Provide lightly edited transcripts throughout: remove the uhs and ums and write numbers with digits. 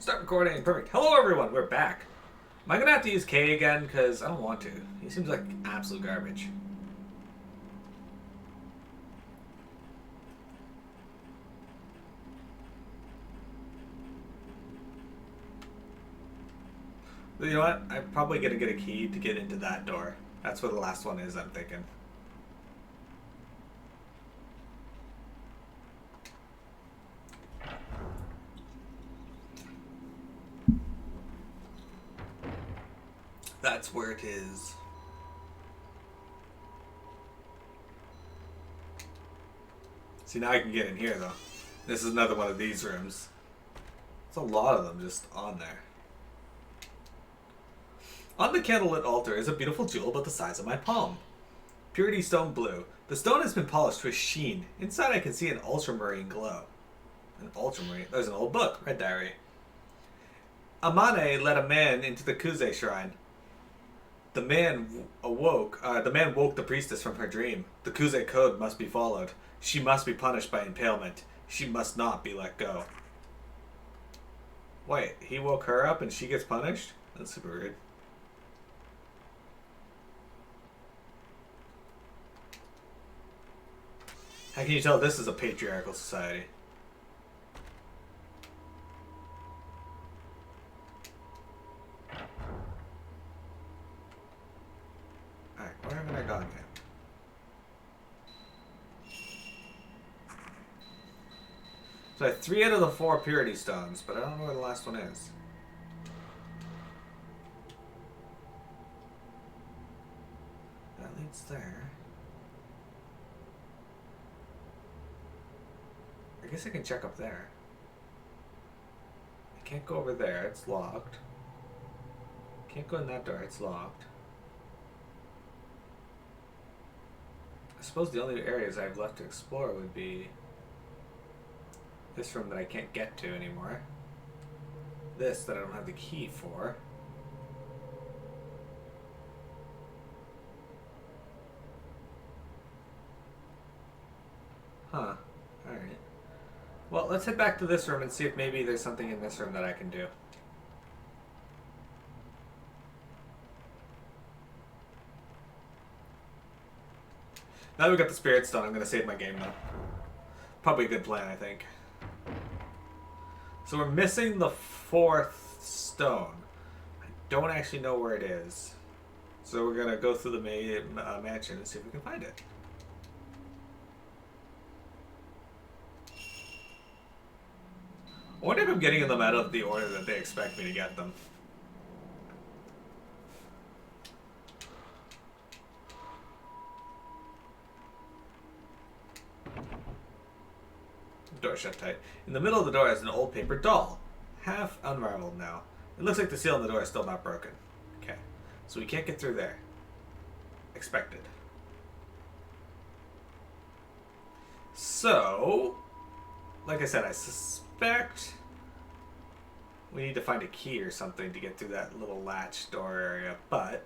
Start recording. Perfect. Hello, everyone. We're back. Am I gonna have to use K again? Because I don't want to. He seems like absolute garbage. You know what? I'm probably gonna get a key to get into that door. That's where the last one is, I'm thinking. That's where it is. See, now I can get in here, though. This is another one of these rooms. There's a lot of them just on there. On the candlelit altar is a beautiful jewel about the size of my palm. Purity stone blue. The stone has been polished to a sheen. Inside I can see an ultramarine glow. An ultramarine? There's an old book. Red diary. Amane led a man into the Kuze shrine. The man woke the priestess from her dream. The Kuze code must be followed. She must be punished by impalement. She must not be let go. Wait, he woke her up and she gets punished? That's super weird. How can you tell this is a patriarchal society? Alright, where haven't I gone yet? So I have 3 out of the 4 purity stones, but I don't know where the last one is. That leads there. I guess I can check up there. I can't go over there, it's locked. Can't go in that door, it's locked. I suppose the only areas I have left to explore would be this room that I can't get to anymore. This that I don't have the key for. Huh. Alright. Well, let's head back to this room and see if maybe there's something in this room that I can do. Now that we got the spirit stone, I'm going to save my game though. Probably a good plan, I think. So we're missing the 4th stone. I don't actually know where it is. So we're going to go through the mansion and see if we can find it. I wonder if I'm getting them out of the order that they expect me to get them. Door shut tight. In the middle of the door is an old paper doll. Half unraveled now. It looks like the seal on the door is still not broken. Okay. So we can't get through there. Expected. So, like I said, I suspect we need to find a key or something to get through that little latch door area, but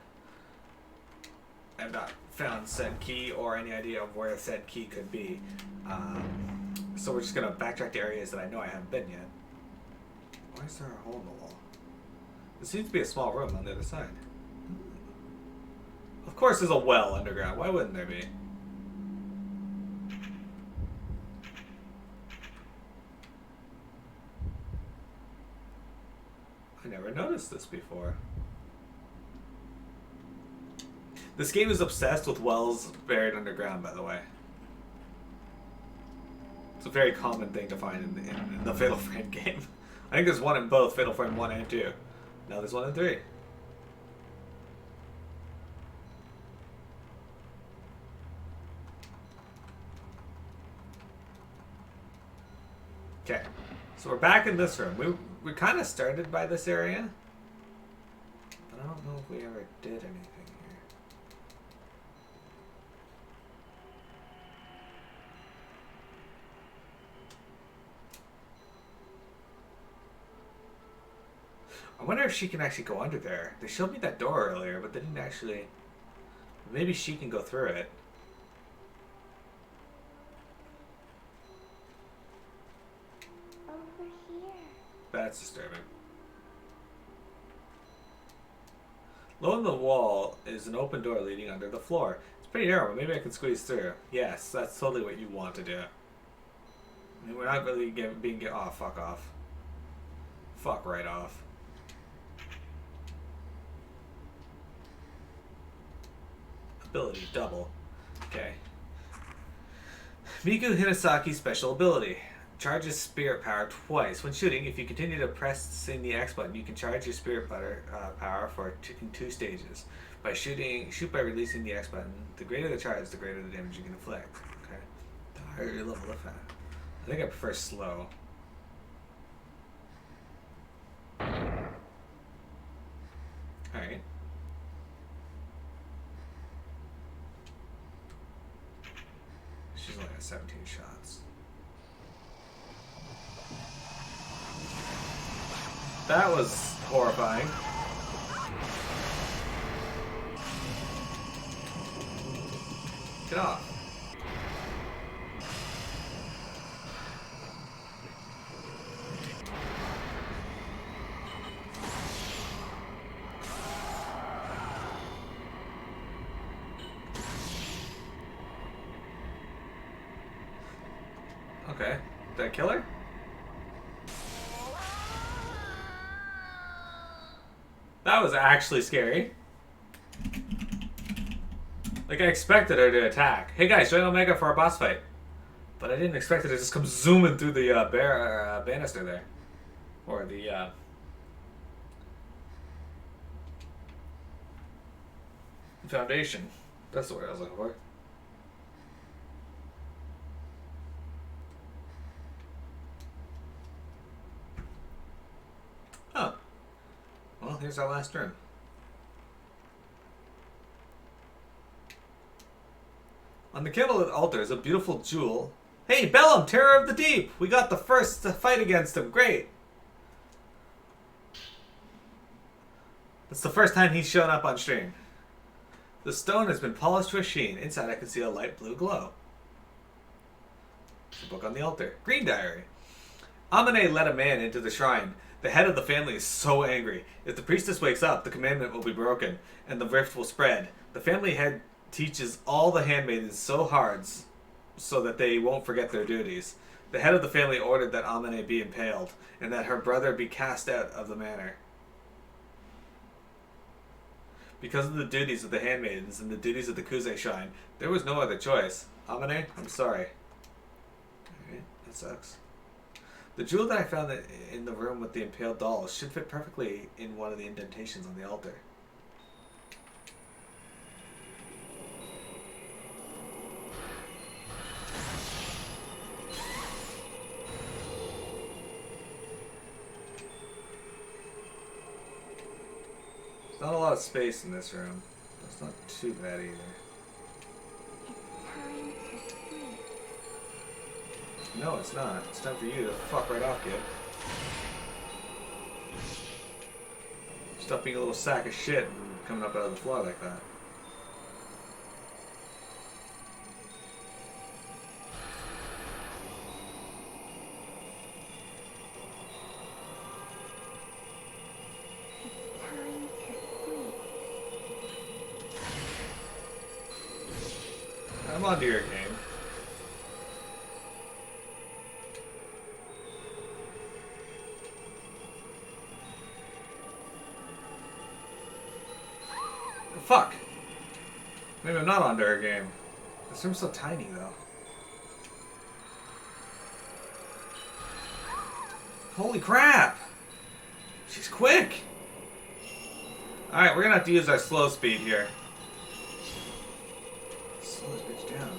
I've not found said key or any idea of where said key could be. So we're just going to backtrack to areas that I know I haven't been yet. Why is there a hole in the wall? There seems to be a small room on the other side. Of course there's a well underground. Why wouldn't there be? I never noticed this before. This game is obsessed with wells buried underground, by the way. It's a very common thing to find in the Fatal Frame game. I think there's one in both Fatal Frame 1 and 2. Now there's one in 3. Okay, so we're back in this room. We kind of started by this area, but I don't know if we ever did anything here. I wonder if she can actually go under there. They showed me that door earlier, but they didn't actually... Maybe she can go through it. That's disturbing. Low in the wall is an open door leading under the floor. It's pretty narrow, but maybe I can squeeze through. Yes, that's totally what you want to do. I mean, we're not really being... Oh, fuck off. Fuck right off. Ability, double. Okay. Miku Hinasaki's special ability. Charges spirit power twice. When shooting, if you continue to press the X button, you can charge your spirit power in 2 stages. Shoot by releasing the X button. The greater the charge, the greater the damage you can inflict. Okay. The higher your level of that. I think I prefer slow. Alright. She's only got 17 shots. That was horrifying. Get off. Okay. Did I kill her? That was actually scary. Like, I expected her to attack. Hey guys, join Omega for our boss fight. But I didn't expect it to just come zooming through the banister there. Or the, foundation. That's the word I was looking for. Oh. Well, here's our last room. On the candlelit altar is a beautiful jewel. Hey, Bellum, Terror of the Deep! We got the first to fight against him. Great! It's the first time he's shown up on stream. The stone has been polished to a sheen. Inside I can see a light blue glow. The book on the altar. Green Diary. Amane led a man into the shrine. The head of the family is so angry. If the priestess wakes up, the commandment will be broken, and the rift will spread. The family head teaches all the handmaidens so hard so that they won't forget their duties. The head of the family ordered that Amane be impaled, and that her brother be cast out of the manor. Because of the duties of the handmaidens and the duties of the Kuze shrine, there was no other choice. Amane, I'm sorry. Alright, that sucks. The jewel that I found in the room with the impaled dolls should fit perfectly in one of the indentations on the altar. There's not a lot of space in this room. That's not too bad either. No, it's not. It's time for you to fuck right off, kid. Stop being a little sack of shit and coming up out of the floor like that. I'm onto your game. Fuck! Maybe I'm not onto her game. This room's so tiny, though. Holy crap! She's quick! Alright, we're gonna have to use our slow speed here. Slow this bitch down.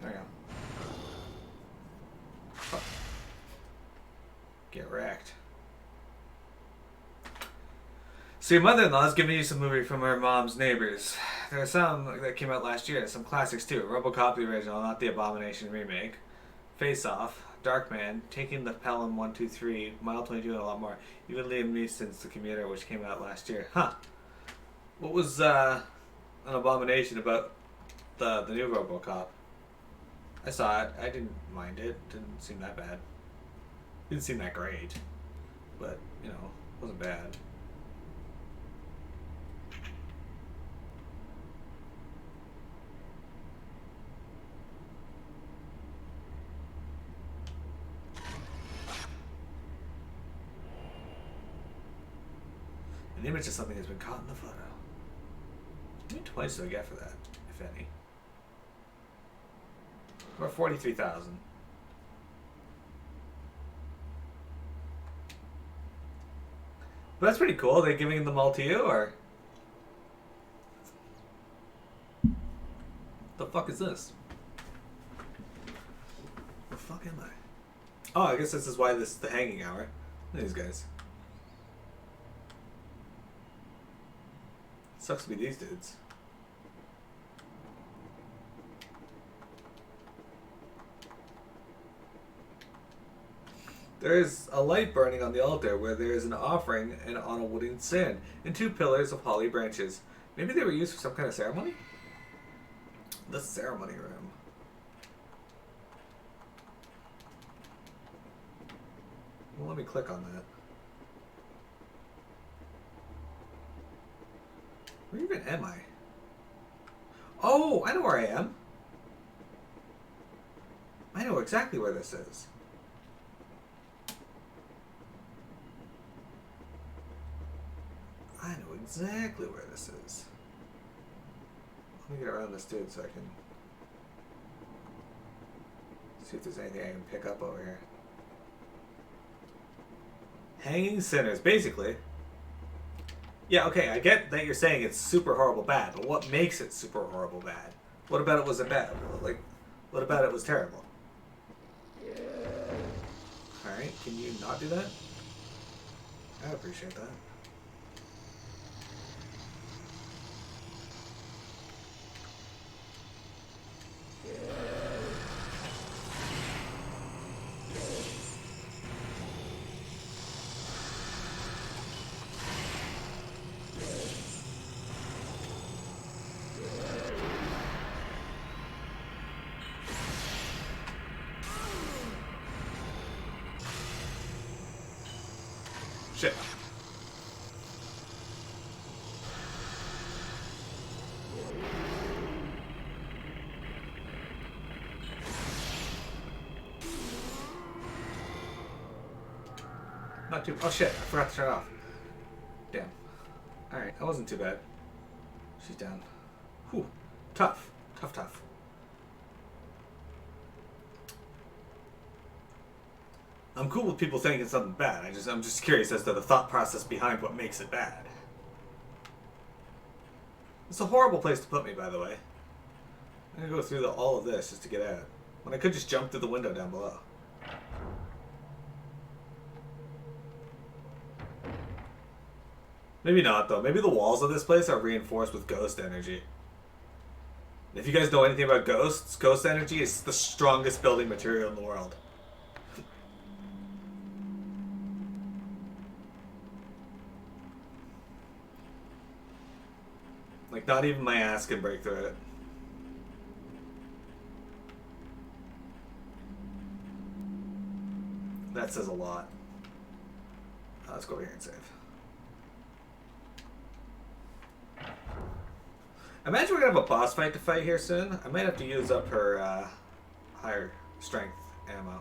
There you go. Fuck. Get wrecked. So your mother-in-law is giving you some movie from her mom's neighbors. There are some that came out last year, some classics too. RoboCop the original, not the Abomination remake. Face Off, Darkman, Taking the Pelham 123, Mile 22, and a lot more. Even Liam Neeson's The Commuter, which came out last year. Huh. What was an abomination about the new RoboCop? I saw it. I didn't mind it. Didn't seem that bad. Didn't seem that great, but you know, wasn't bad. An image of something has been caught in the photo. How many points do I get for that, if any? Or 43,000. But that's pretty cool. Are they giving them all to you, or the fuck is this? The fuck am I? Oh, I guess this is why this is the hanging hour. Look at these guys. Sucks to be these dudes. There is a light burning on the altar where there is an offering and on a wooden stand and two pillars of holly branches. Maybe they were used for some kind of ceremony? The ceremony room. Well, let me click on that. Where even am I? Oh, I know where I am. I know exactly where this is. I know exactly where this is. Let me get around this dude so I can see if there's anything I can pick up over here. Hanging sinners, basically. Yeah, okay, I get that you're saying it's super horrible bad, but what makes it super horrible bad? What about it was a bad? Like, what about it was terrible? Alright, can you not do that? I appreciate that. Shit. Not too. Oh shit! I forgot to turn it off. Damn. All right, that wasn't too bad. She's down. Whew. Tough. Tough. Tough. I'm cool with people saying it's something bad. I'm just curious as to the thought process behind what makes it bad. It's a horrible place to put me, by the way. I'm gonna go through all of this just to get out. When I could just jump through the window down below. Maybe not, though. Maybe the walls of this place are reinforced with ghost energy. If you guys know anything about ghosts, ghost energy is the strongest building material in the world. Like, not even my ass can break through it. That says a lot. Let's go over here and save. Imagine we're gonna have a boss fight to fight here soon. I might have to use up her higher strength ammo.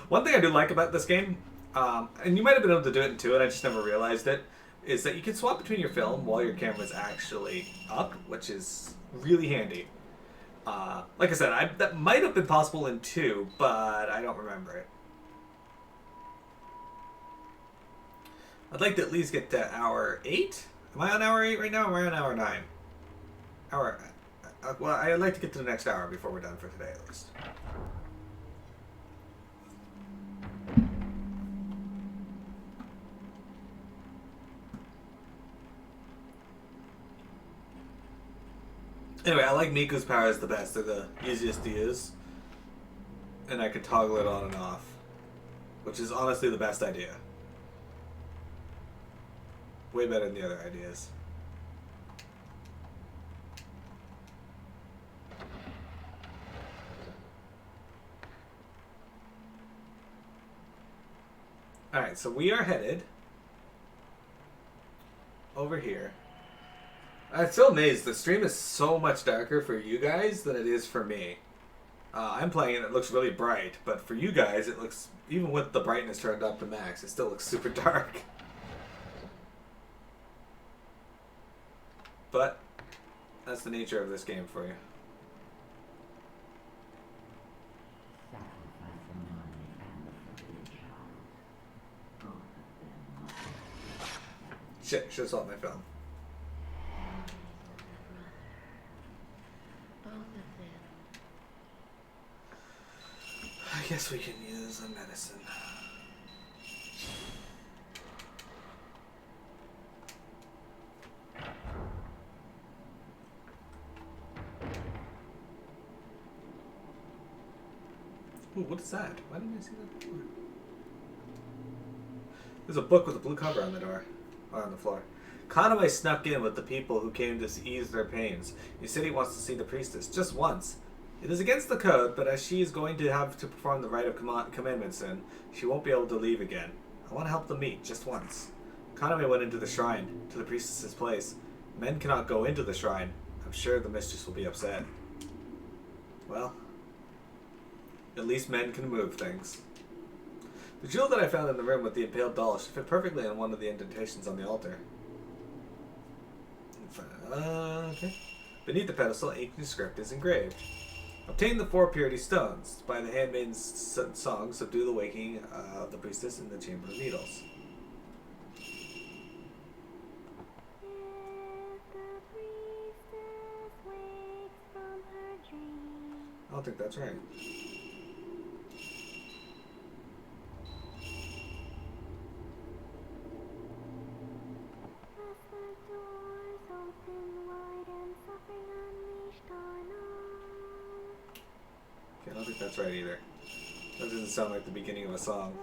One thing I do like about this game, and you might have been able to do it in 2 and I just never realized it, is that you can swap between your film while your camera's actually up, which is really handy. Like I said, that might have been possible in 2, but I don't remember it. I'd like to at least get to hour 8. Am I on hour 8 right now, or am I on hour 9? Well, I'd like to get to the next hour before we're done for today, at least. Anyway, I like Miku's powers the best. They're the easiest to use. and I can toggle it on and off, which is honestly the best idea. Way better than the other ideas. Alright, so we are headed over here. I'm still amazed. The stream is so much darker for you guys than it is for me. I'm playing it, it looks really bright, but for you guys, it looks, even with the brightness turned up to max, it still looks super dark. But that's the nature of this game for you. Shit, should have saw my film. I guess we can use a medicine. Ooh, what is that? Why didn't I see that before? There's a book with a blue cover on the door. Or on the floor. Kaname snuck in with the people who came to ease their pains. He said he wants to see the priestess, just once. It is against the code, but as she is going to have to perform the rite of commandment soon, she won't be able to leave again. I want to help them meet, just once. Kaname went into the shrine, to the priestess's place. Men cannot go into the shrine. I'm sure the mistress will be upset. Well, at least men can move things. The jewel that I found in the room with the impaled doll should fit perfectly on one of the indentations on the altar. Okay. Beneath the pedestal, ancient script is engraved. Obtain the 4 purity stones. By the handmaiden's song, subdue the waking of the priestess in the chamber of needles. I don't think that's right. Okay, I don't think that's right either. That doesn't sound like the beginning of a song.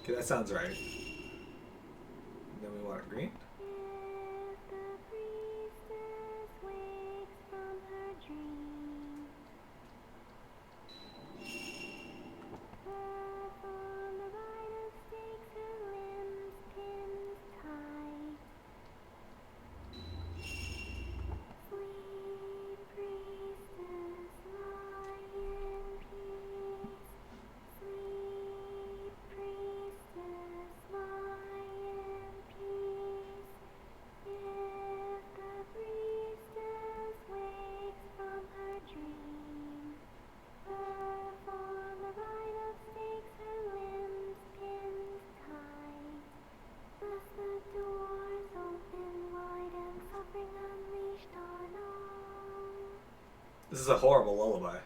Okay, that sounds right. And then we want it green. This is a horrible lullaby.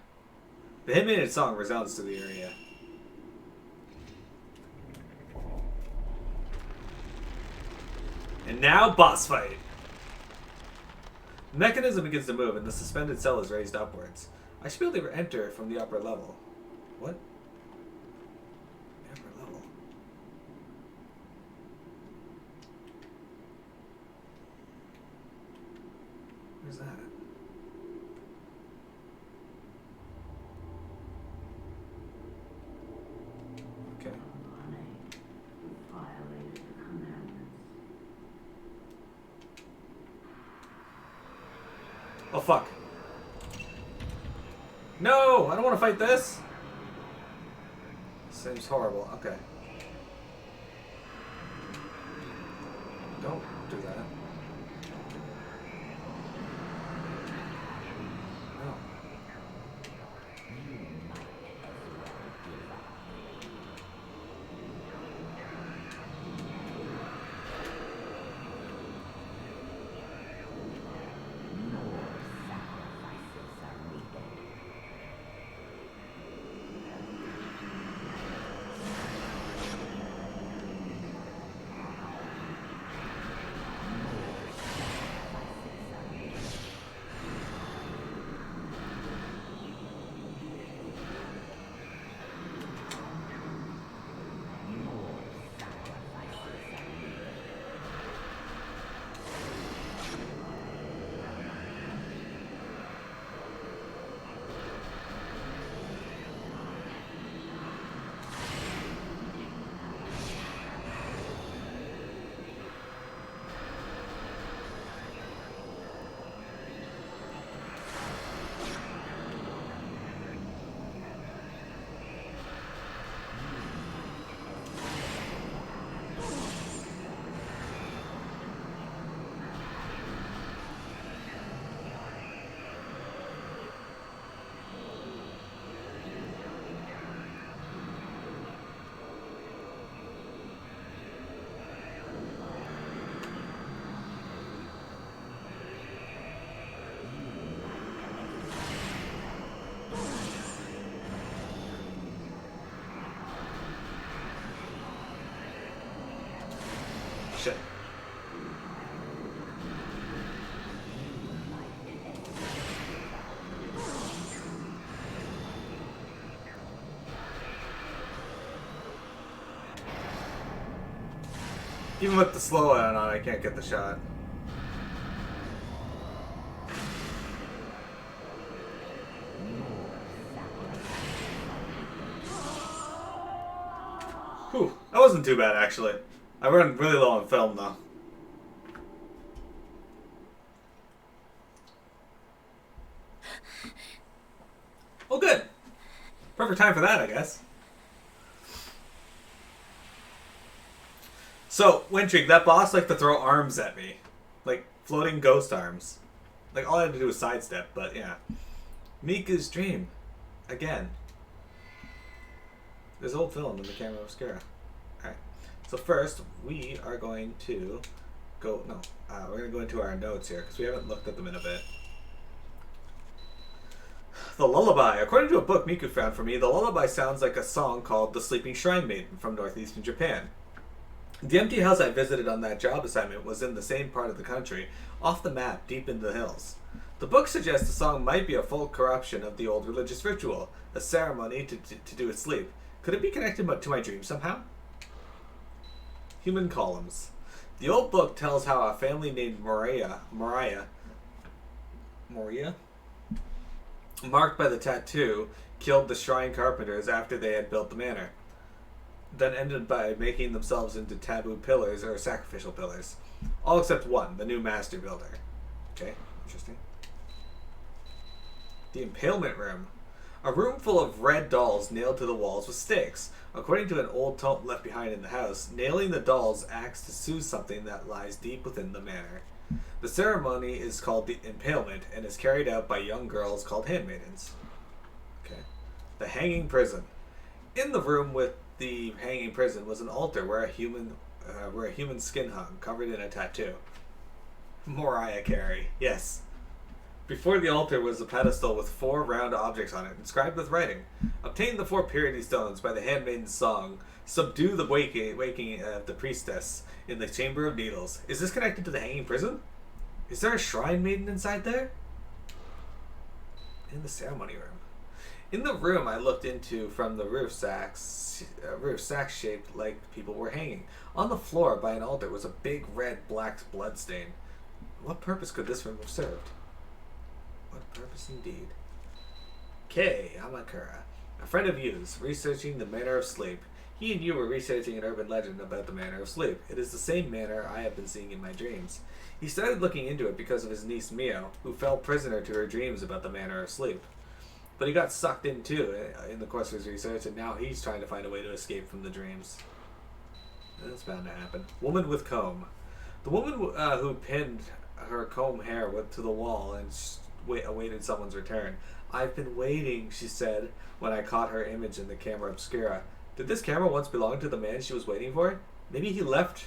The hymn-mated song resounds to the area. And now, boss fight! The mechanism begins to move and the suspended cell is raised upwards. I should be able to enter from the upper level. What? The upper level? Where's that? Okay. Oh fuck. No! I don't want to fight this! Seems horrible. Okay. Don't do that. No. Shit. Even with the slow on, I can't get the shot. Whew, that wasn't too bad actually. I run really low on film though. Oh good. Perfect time for that, I guess. So, Wintrig, that boss liked to throw arms at me. Like floating ghost arms. Like all I had to do was sidestep, but yeah. Mika's dream. Again. There's old film in the camera obscura. Alright. So first, we are going to go... No. We're going to go into our notes here, because we haven't looked at them in a bit. The Lullaby. According to a book Miku found for me, the lullaby sounds like a song called The Sleeping Shrine Maiden from northeastern Japan. The empty house I visited on that job assignment was in the same part of the country, off the map, deep in the hills. The book suggests the song might be a full corruption of the old religious ritual, a ceremony to do with sleep. Could it be connected to my dream somehow? Human columns. The old book tells how a family named Moria, marked by the tattoo, killed the shrine carpenters after they had built the manor. Then ended by making themselves into taboo pillars or sacrificial pillars. All except one, the new master builder. Okay, interesting. The impalement room. A room full of red dolls nailed to the walls with stakes. According to an old tome left behind in the house, nailing the dolls acts to soothe something that lies deep within the manor. The ceremony is called the impalement and is carried out by young girls called handmaidens. Okay. The hanging prison. In the room with the hanging prison was an altar where a human skin hung, covered in a tattoo. Mariah Carey. Yes. Before the altar was a pedestal with 4 round objects on it, inscribed with writing. Obtain the 4 purity stones by the handmaiden's song. Subdue the waking of the priestess in the chamber of needles. Is this connected to the hanging prison? Is there a shrine maiden inside there? In the ceremony room. In the room I looked into from the roof sacks shaped like people were hanging. On the floor by an altar was a big red black blood stain. What purpose could this room have served? What purpose indeed? Kei Amakura, a friend of Yu's, researching the Manor of Sleep. He and Yu were researching an urban legend about the Manor of Sleep. It is the same manor I have been seeing in my dreams. He started looking into it because of his niece Mio, who fell prisoner to her dreams about the Manor of Sleep. But he got sucked in too in the course of his research, and now he's trying to find a way to escape from the dreams. That's bound to happen. Woman with comb. The woman who pinned her comb hair to the wall and awaited someone's return. I've been waiting, she said, when I caught her image in the camera obscura. Did this camera once belong to the man she was waiting for? Maybe he left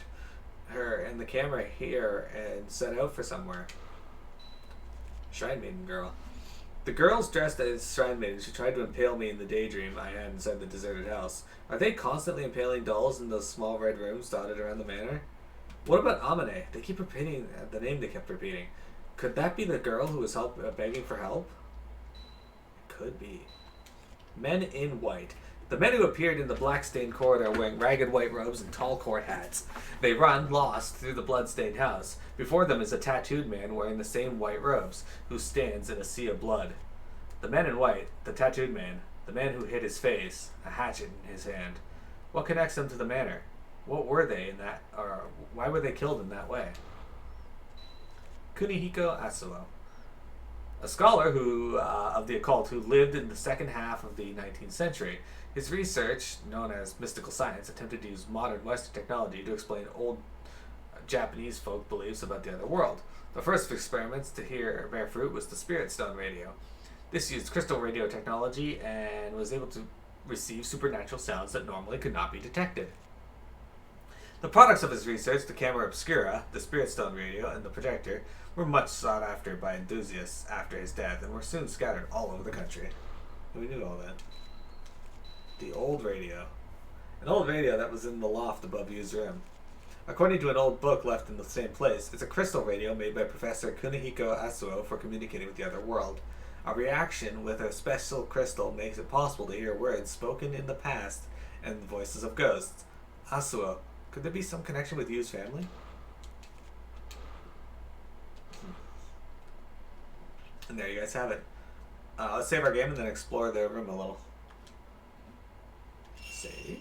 her and the camera here and set out for somewhere. Shrine Maiden girl. The girls dressed as Shrine Maidens who tried to impale me in the daydream I had inside the deserted house. Are they constantly impaling dolls in those small red rooms dotted around the manor? What about Amane? They keep repeating the name they kept repeating. Could that be the girl who was begging for help? It could be. Men in white. The men who appeared in the black-stained corridor wearing ragged white robes and tall court hats. They run, lost, through the blood-stained house. Before them is a tattooed man wearing the same white robes, who stands in a sea of blood. The men in white, the tattooed man, the man who hid his face, a hatchet in his hand. What connects them to the manor? What were they in that, or why were they killed in that way? Kunihiko Asuo. A scholar of the occult who lived in the second half of the 19th century. His research, known as mystical science, attempted to use modern Western technology to explain old Japanese folk beliefs about the other world. The first of experiments to bear fruit was the Spirit Stone radio. This used crystal radio technology and was able to receive supernatural sounds that normally could not be detected. The products of his research, the camera obscura, the Spirit Stone radio, and the projector, were much sought after by enthusiasts after his death and were soon scattered all over the country. We knew all that. The old radio. An old radio that was in the loft above Yu's room. According to an old book left in the same place, it's a crystal radio made by Professor Kunihiko Asuo for communicating with the other world. A reaction with a special crystal makes it possible to hear words spoken in the past and the voices of ghosts. Asuo, could there be some connection with Yu's family? And there you guys have it. Let's save our game and then explore the room a little. Save.